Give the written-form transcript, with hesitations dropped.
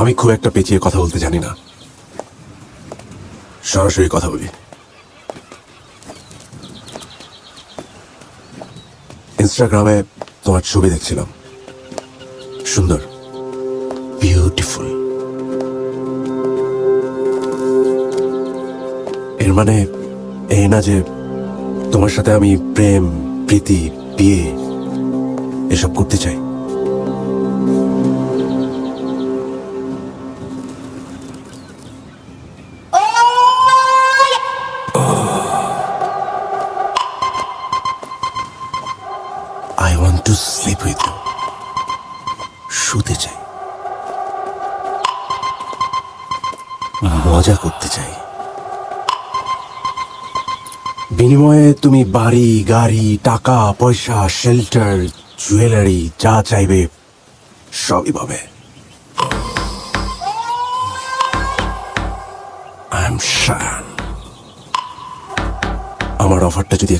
আমি খুব একটা পেঁচিয়ে কথা বলতে জানি না, সরাসরি কথা বলি। ইনস্টাগ্রামে তোমার ছবি দেখছিলাম, সুন্দর, বিউটিফুল। এর মানে এই না যে তোমার সাথে আমি প্রেম, প্রীতি, বিয়ে এসব করতে চাই। I want to sleep with you. শুতে চাই, মজা করতে চাই। বিনিময়ে তুমি বাড়ি, গাড়ি, টাকা পয়সা, শেল্টার, জুয়েলারি যা চাইবে সবই পাবে। আই এম শান। আমার অফারটা যদি